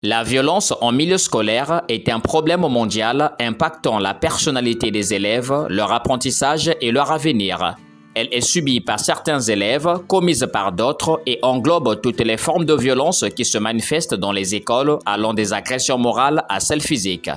La violence en milieu scolaire est un problème mondial impactant la personnalité des élèves, leur apprentissage et leur avenir. Elle est subie par certains élèves, commise par d'autres et englobe toutes les formes de violence qui se manifestent dans les écoles, allant des agressions morales à celles physiques.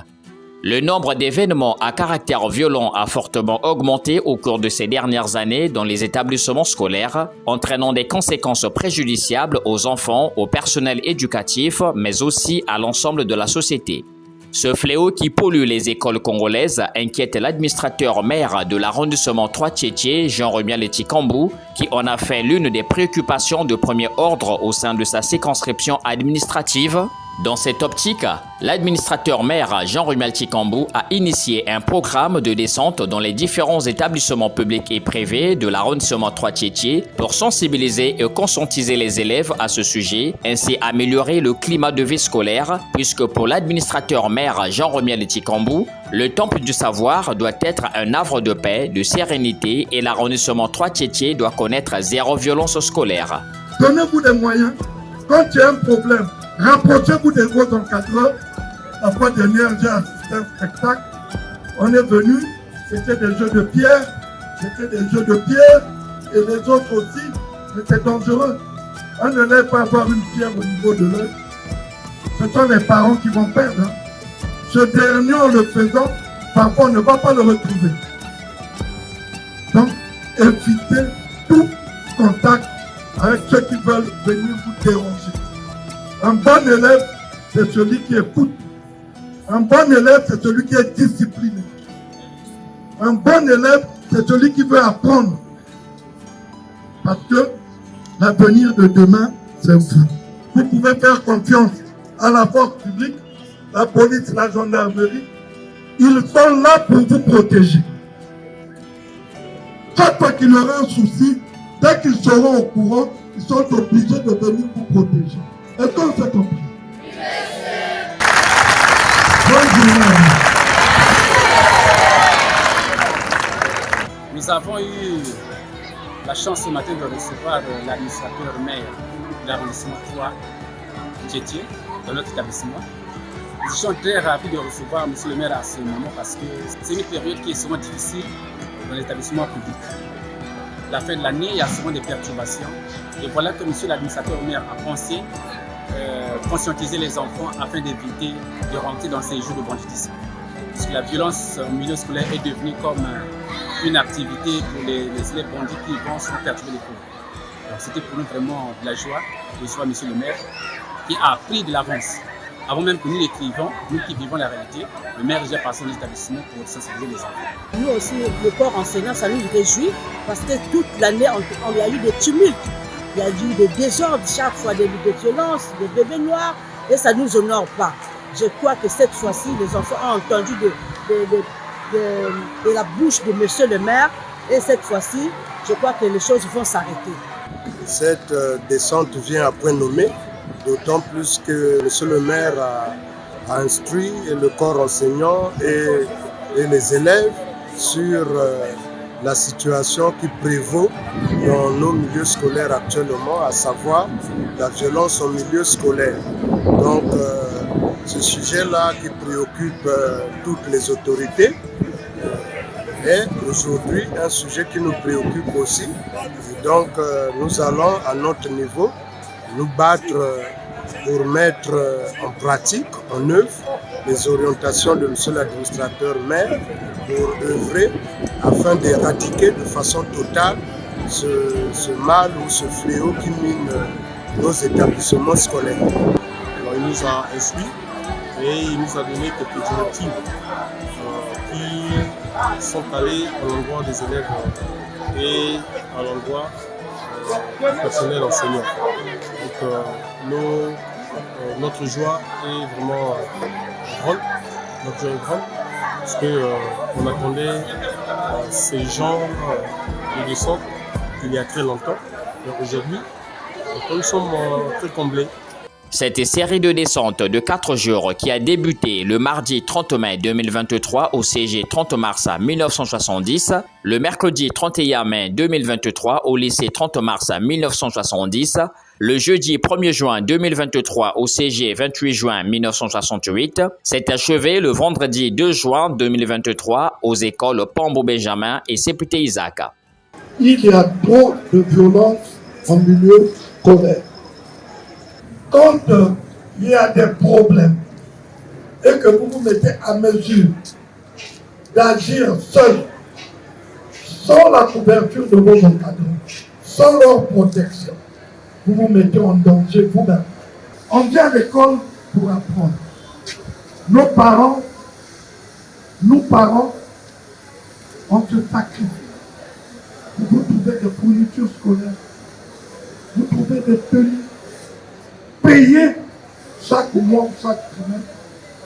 Le nombre d'événements à caractère violent a fortement augmenté au cours de ces dernières années dans les établissements scolaires, entraînant des conséquences préjudiciables aux enfants, au personnel éducatif, mais aussi à l'ensemble de la société. Ce fléau qui pollue les écoles congolaises inquiète l'administrateur maire de l'arrondissement 3 Tchétché, Jean-Romuald Tshikambou, qui en a fait l'une des préoccupations de premier ordre au sein de sa circonscription administrative. Dans cette optique, l'administrateur maire Jean-Romuald Tshikambou a initié un programme de descente dans les différents établissements publics et privés de l'arrondissement 3 Tchétché pour sensibiliser et conscientiser les élèves à ce sujet, ainsi améliorer le climat de vie scolaire, puisque pour l'administrateur maire Jean-Romuald Tshikambou, le temple du savoir doit être un havre de paix, de sérénité et l'arrondissement 3 Tchétché doit connaître zéro violence scolaire. Donnez-vous des moyens. Quand il y a un problème, rapprochez-vous des gros encadreurs. La fois dernière, j'ai assisté à un spectacle. On est venu, c'était des jeux de pierre, et les autres aussi, c'était dangereux. On ne laisse pas avoir une pierre au niveau de l'œil. Ce sont les parents qui vont perdre. Ce dernier, en le faisant, parfois on ne va pas le retrouver. Donc, évitez tout contact avec ceux qui veulent venir vous déranger. Un bon élève, c'est celui qui écoute. Un bon élève, c'est celui qui est discipliné. Un bon élève, c'est celui qui veut apprendre. Parce que l'avenir de demain, c'est vous. Vous pouvez faire confiance à la force publique, la police, la gendarmerie. Ils sont là pour vous protéger. Chaque fois qu'il y aura un souci, dès qu'ils seront au courant, ils sont obligés de venir vous protéger. Est-ce qu'on s'est compris? Nous avons eu la chance ce matin de recevoir l'administrateur maire de l'arrondissement 3 Tchétché dans notre établissement. Nous sommes très ravis de recevoir M. le maire à ce moment parce que c'est une période qui est souvent difficile dans l'établissement public. La fin de l'année, il y a souvent des perturbations. Et voilà que M. l'administrateur maire a pensé conscientiser les enfants afin d'éviter de rentrer dans ces jeux de banditisme. Parce que la violence au milieu scolaire est devenue comme une activité pour les élèves bandits qui vont se perturber les cours. Donc c'était pour nous vraiment de la joie de recevoir M. le maire qui a pris de l'avance. Avant même que nous l'écrivons, nous qui vivons la réalité, le maire est déjà passé dans l'établissement pour sensibiliser les enfants. Nous aussi, le corps enseignant, ça nous réjouit parce que toute l'année, il y a eu des tumultes. Il y a eu des désordres chaque fois, des violences, des bébés noirs, et ça ne nous honore pas. Je crois que cette fois-ci, les enfants ont entendu de la bouche de monsieur le maire, et cette fois-ci, je crois que les choses vont s'arrêter. Cette descente vient à point nommé, d'autant plus que monsieur le maire a instruit le corps enseignant et les élèves sur la situation qui prévaut dans nos milieux scolaires actuellement, à savoir la violence au milieu scolaire. Donc, ce sujet-là qui préoccupe toutes les autorités est aujourd'hui un sujet qui nous préoccupe aussi. Et donc, nous allons à notre niveau nous battre pour mettre en pratique, en œuvre, les orientations de M. l'administrateur maire pour œuvrer afin d'éradiquer de façon totale ce mal ou ce fléau qui mine nos établissements scolaires. Alors, il nous a instruit et il nous a donné quelques directives qui sont allées à l'endroit des élèves et à l'endroit du personnel enseignant. Donc, notre joie est vraiment grande, parce qu'on attendait ces gens de descente il y a très longtemps. Et aujourd'hui, nous sommes très comblés. Cette série de descentes de 4 jours qui a débuté le mardi 30 mai 2023 au CG 30 mars 1970, le mercredi 31 mai 2023 au lycée 30 mars 1970, le jeudi 1er juin 2023 au CG 28 juin 1968, s'est achevé le vendredi 2 juin 2023 aux écoles Pambo-Benjamin et Séputé Isaac. Il y a trop de violence en milieu scolaire. Quand il y a des problèmes et que vous vous mettez à mesure d'agir seul, sans la couverture de vos encadrants, sans leur protection, vous vous mettez en danger vous-même. On vient à l'école pour apprendre. Nos parents, on se sacrifie. Vous trouvez des fournitures scolaires, vous trouvez des tenues, payez chaque mois, chaque trimestre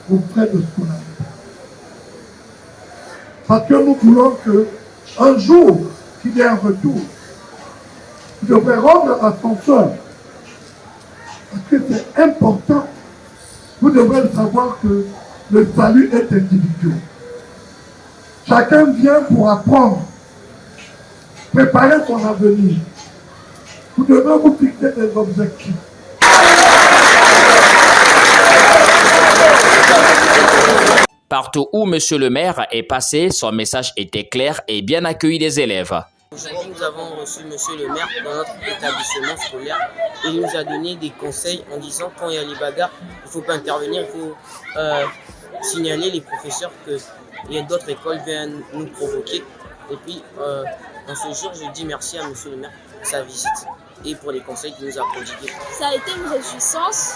vos frais de scolarité. Parce que nous voulons qu'un jour qu'il y ait un retour, vous devrez rendre l'ascenseur. Parce que c'est important. Vous devrez le savoir que le salut est individuel. Chacun vient pour apprendre, préparer son avenir. Vous devez vous fixer des objectifs. Partout où M. le maire est passé, son message était clair et bien accueilli des élèves. Aujourd'hui, nous avons reçu M. le maire dans notre établissement scolaire et il nous a donné des conseils en disant quand il y a les bagarres, il ne faut pas intervenir, il faut signaler les professeurs qu'il y a d'autres écoles qui viennent nous provoquer. Et puis, dans ce jour, je dis merci à M. le maire pour sa visite et pour les conseils qu'il nous a prodigués. Ça a été une réjouissance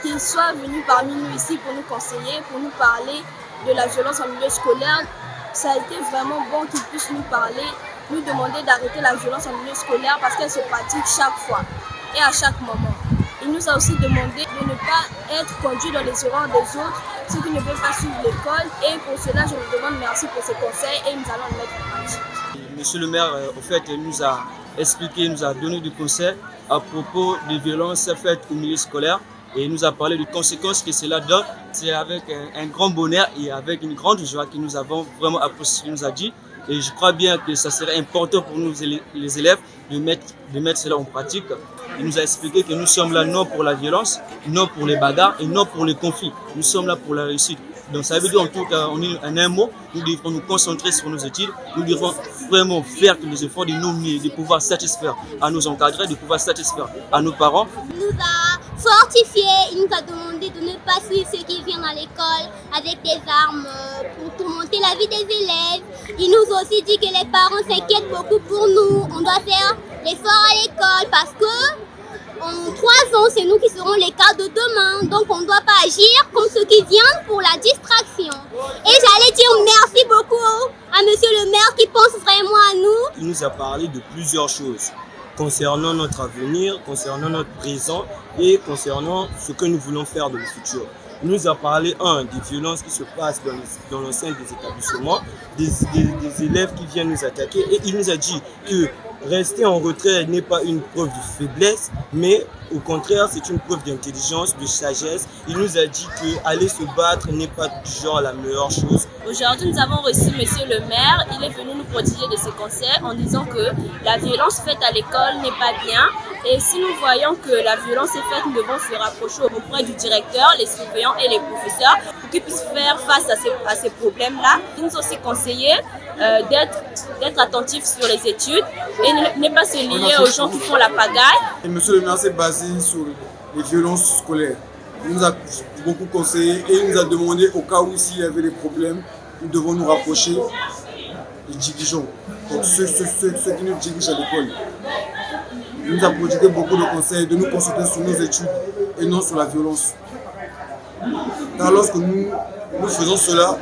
qu'il soit venu parmi nous ici pour nous conseiller, pour nous parler de la violence en milieu scolaire. Ça a été vraiment bon qu'il puisse nous parler, nous demander d'arrêter la violence en milieu scolaire parce qu'elle se pratique chaque fois et à chaque moment. Il nous a aussi demandé de ne pas être conduit dans les erreurs des autres, ceux qui ne veulent pas suivre l'école. Et pour cela, je lui demande merci pour ses conseils et nous allons le mettre en pratique. Monsieur le maire, au fait, nous a expliqué, nous a donné des conseils à propos des violences faites au milieu scolaire. Et il nous a parlé des conséquences que cela donne. C'est avec un grand bonheur et avec une grande joie que nous avons vraiment appris ce qu'il nous a dit. Et je crois bien que ça serait important pour nous, les élèves, de mettre cela en pratique. Il nous a expliqué que nous sommes là non pour la violence, non pour les bagarres et non pour les conflits. Nous sommes là pour la réussite. Donc ça veut dire en tout cas, en un mot, nous devons nous concentrer sur nos études. Nous devons vraiment faire tous les efforts de nous mieux, de pouvoir satisfaire à nos encadrés, de pouvoir satisfaire à nos parents. Il nous a fortifié, il nous a demandé de ne pas suivre ceux qui viennent à l'école avec des armes pour tourmenter la vie des élèves. Il nous a aussi dit que les parents s'inquiètent beaucoup pour nous. On doit faire l'effort à l'école parce que en 3 ans, c'est nous qui serons les cadres de demain. Donc on ne doit pas agir comme ceux qui viennent pour la distraction. Et j'allais dire merci beaucoup à monsieur le maire qui pense vraiment à nous. Il nous a parlé de plusieurs choses concernant notre avenir, concernant notre présent et concernant ce que nous voulons faire dans le futur. Il nous a parlé, des violences qui se passent dans l'enceinte des établissements, des élèves qui viennent nous attaquer. Et il nous a dit que rester en retrait n'est pas une preuve de faiblesse, mais au contraire, c'est une preuve d'intelligence, de sagesse. Il nous a dit qu'aller se battre n'est pas toujours la meilleure chose. Aujourd'hui, nous avons reçu monsieur le maire. Il est venu nous prodiguer de ses conseils en disant que la violence faite à l'école n'est pas bien. Et si nous voyons que la violence est faite, nous devons se rapprocher auprès du directeur, les surveillants et les professeurs pour qu'ils puissent faire face à ces problèmes-là. Il nous a aussi conseillé d'être attentifs sur les études et ne pas se lier aux gens qui font la pagaille. Et monsieur le maire s'est basé sur les violences scolaires. Il nous a beaucoup conseillé et il nous a demandé au cas où s'il y avait des problèmes, nous devons nous rapprocher des dirigeants, donc ceux qui nous dirigent à l'école. Il nous a prodigué beaucoup de conseils, de nous concentrer sur nos études et non sur la violence. Car lorsque nous faisons cela,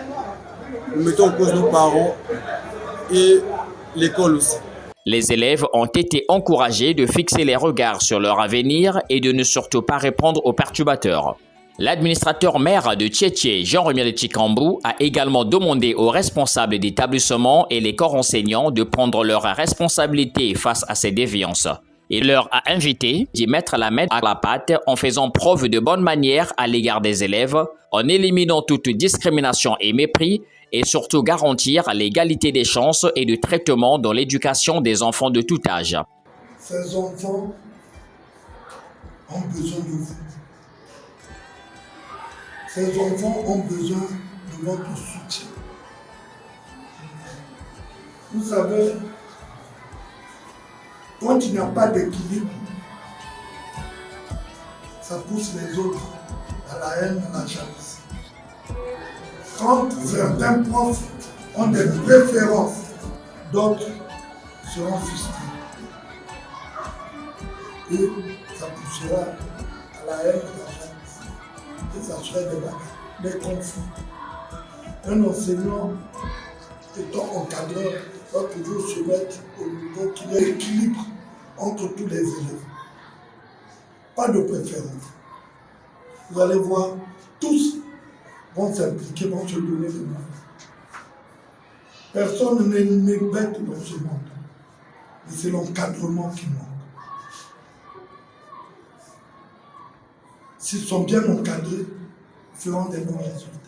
nous mettons en cause nos parents et l'école aussi. Les élèves ont été encouragés de fixer les regards sur leur avenir et de ne surtout pas répondre aux perturbateurs. L'administrateur maire de Tchétché, Jean-Romiel Tchikambou, a également demandé aux responsables d'établissement et les corps enseignants de prendre leurs responsabilités face à ces déviances. Il leur a invité d'y mettre la main à la pâte en faisant preuve de bonne manière à l'égard des élèves, en éliminant toute discrimination et mépris et surtout garantir l'égalité des chances et du traitement dans l'éducation des enfants de tout âge. Ces enfants ont besoin de vous. Ces enfants ont besoin de votre soutien. Vous savez, quand il n'y a pas d'équilibre, ça pousse les autres à la haine, à la jalousie. Quand certains profs ont des préférences, d'autres seront frustrés. Et ça poussera à la haine, à la jalousie. Et ça sera des bagarres, des conflits. Un enseignant étant encadreur va toujours se mettre au niveau qu'il y ait équilibre entre tous les élèves. Pas de préférence. Vous allez voir, tous vont s'impliquer, vont se donner les moyens. Personne n'est bête dans ce monde, mais c'est l'encadrement qui manque. S'ils sont bien encadrés, ils feront des bons résultats.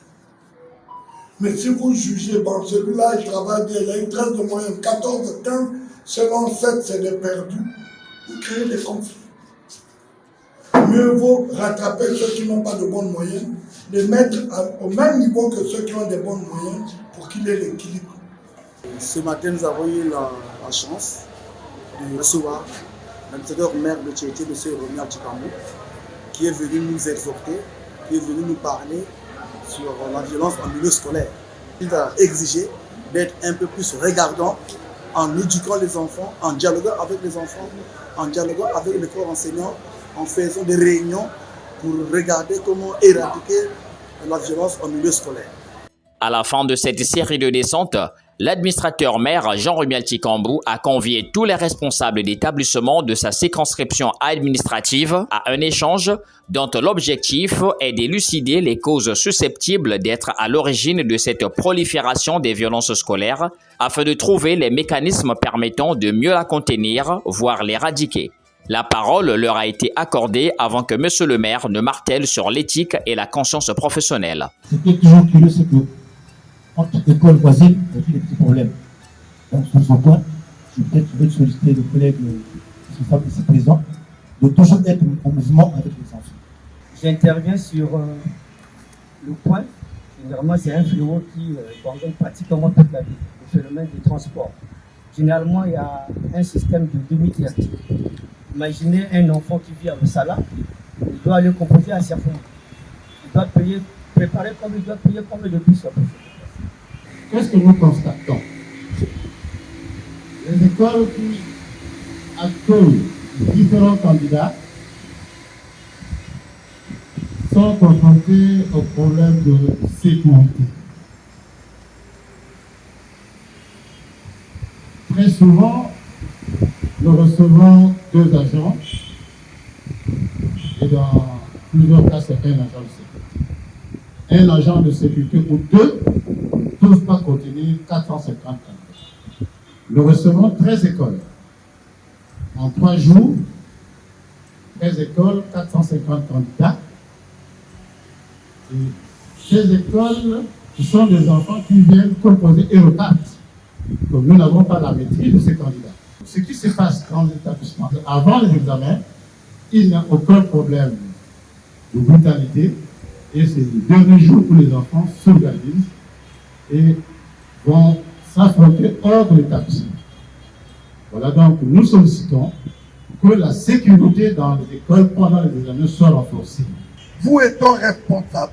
Mais si vous jugez, bon, celui-là, il travaille bien, il a une 13 de moyenne, 14, 15, selon 7, c'est des perdus, vous créez des conflits. Mieux vaut rattraper ceux qui n'ont pas de bonnes moyennes, les mettre au même niveau que ceux qui ont des bonnes moyennes pour qu'il y ait l'équilibre. Ce matin, nous avons eu la chance de recevoir l'ambassadeur maire de Tchétché, M. Romuald Tchikambou, qui est venu nous exhorter, qui est venu nous parler sur la violence en milieu scolaire. Il a exigé d'être un peu plus regardant en éduquant les enfants, en dialoguant avec les enfants, en dialoguant avec les corps enseignants, en faisant des réunions pour regarder comment éradiquer la violence en milieu scolaire. À la fin de cette série de descentes, l'administrateur maire Jean-Romuald Tchikambou a convié tous les responsables d'établissement de sa circonscription administrative à un échange dont l'objectif est d'élucider les causes susceptibles d'être à l'origine de cette prolifération des violences scolaires afin de trouver les mécanismes permettant de mieux la contenir, voire l'éradiquer. La parole leur a été accordée avant que M. le maire ne martèle sur l'éthique et la conscience professionnelle. C'était toujours curieux, c'est que entre écoles voisines, il y a eu des petits problèmes. Donc, sur ce point, je vais solliciter le collègue qui sont ici présents de toujours être en mouvement avec les enfants. J'interviens sur le point. Généralement, c'est un fléau qui concerne pratiquement toute la vie, le phénomène du transport. Généralement, il y a un système de demi-tiers. Imaginez un enfant qui vit à Moussala, il doit aller composer à Siafou. Il doit payer, préparer comme il doit payer combien de bus. Qu'est-ce que nous constatons? Les écoles qui accueillent différents candidats sont confrontées au problème de sécurité. Très souvent, nous recevons 2 agents et dans plusieurs cas, c'est un agent de sécurité. Un agent de sécurité ou 2 ne peuvent pas contenir 450 candidats. Nous recevons 13 écoles. En 3 jours, 13 écoles, 450 candidats. Et ces écoles, ce sont des enfants qui viennent composer et repartent. Donc nous n'avons pas la maîtrise de ces candidats. Ce qui se passe dans l'établissement, avant les examens, il n'y a aucun problème de brutalité. Et c'est le dernier jour où les enfants s'organisent et vont s'affronter hors de l'établissement. Voilà, donc nous sollicitons que la sécurité dans les écoles pendant les examens soit renforcée. Vous étant responsable,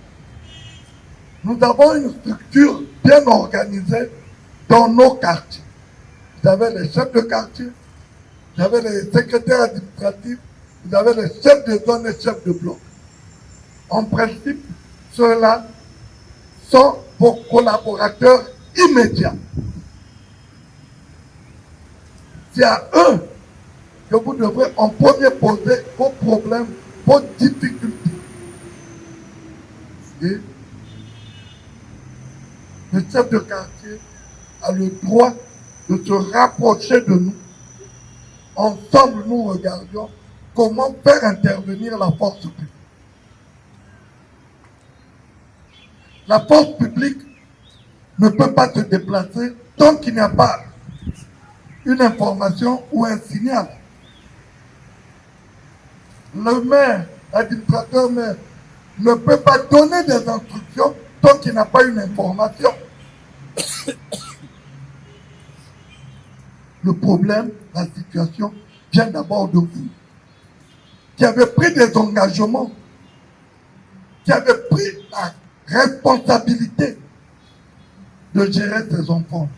nous avons une structure bien organisée dans nos quartiers. Vous avez les chefs de quartier, vous avez les secrétaires administratifs, vous avez les chefs de zone et chefs de bloc. En principe, ceux-là sont vos collaborateurs immédiats. C'est à eux que vous devrez en premier poser vos problèmes, vos difficultés. Et le chef de quartier a le droit de se rapprocher de nous ensemble nous regardions comment faire intervenir la force publique. La force publique ne peut pas se déplacer tant qu'il n'y a pas une information ou un signal. Le maire, l'administrateur maire, ne peut pas donner des instructions tant qu'il n'a pas une information. Le problème, la situation vient d'abord de vous, qui avez pris des engagements, qui avez pris la responsabilité de gérer ces enfants.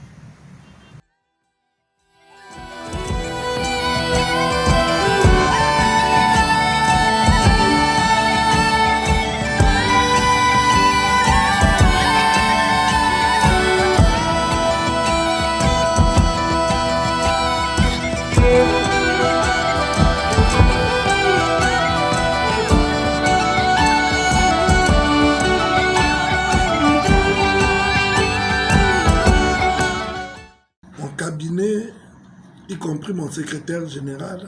Y compris mon secrétaire général,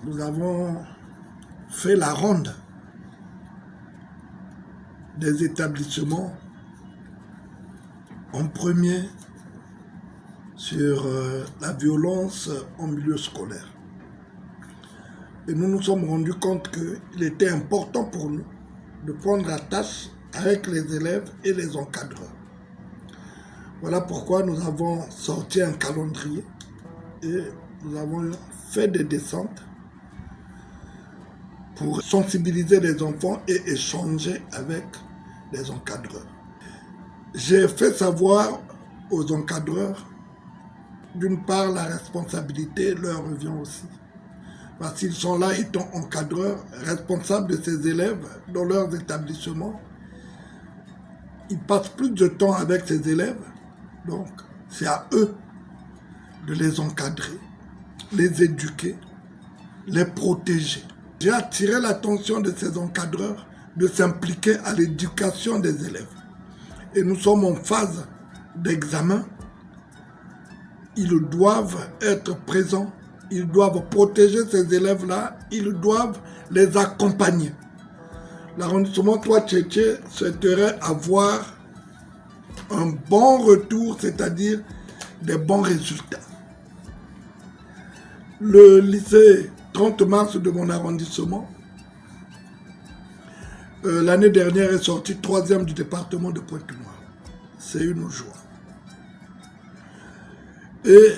nous avons fait la ronde des établissements, en premier sur la violence en milieu scolaire. Et nous nous sommes rendus compte qu'il était important pour nous de prendre la tâche avec les élèves et les encadreurs. Voilà pourquoi nous avons sorti un calendrier et nous avons fait des descentes pour sensibiliser les enfants et échanger avec les encadreurs. J'ai fait savoir aux encadreurs, d'une part, la responsabilité leur revient aussi. Parce qu'ils sont là étant encadreurs, responsables de ces élèves dans leurs établissements. Ils passent plus de temps avec ces élèves. Donc, c'est à eux de les encadrer, les éduquer, les protéger. J'ai attiré l'attention de ces encadreurs de s'impliquer à l'éducation des élèves. Et nous sommes en phase d'examen. Ils doivent être présents, ils doivent protéger ces élèves-là, ils doivent les accompagner. L'arrondissement Trois-Tchétché souhaiterait avoir un bon retour, c'est-à-dire des bons résultats. Le lycée 30 mars de mon arrondissement, l'année dernière est sorti 3e du département de Pointe-Noire. C'est une joie. Et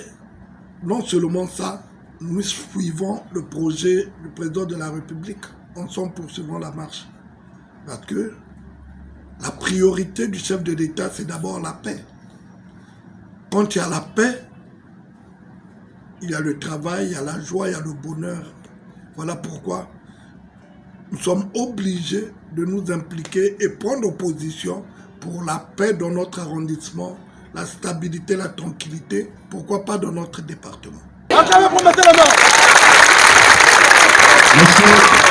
non seulement ça, nous suivons le projet du président de la République. Ensemble poursuivons la marche. Parce que la priorité du chef de l'État, c'est d'abord la paix. Quand il y a la paix, il y a le travail, il y a la joie, il y a le bonheur. Voilà pourquoi nous sommes obligés de nous impliquer et prendre position pour la paix dans notre arrondissement, la stabilité, la tranquillité, pourquoi pas dans notre département. Monsieur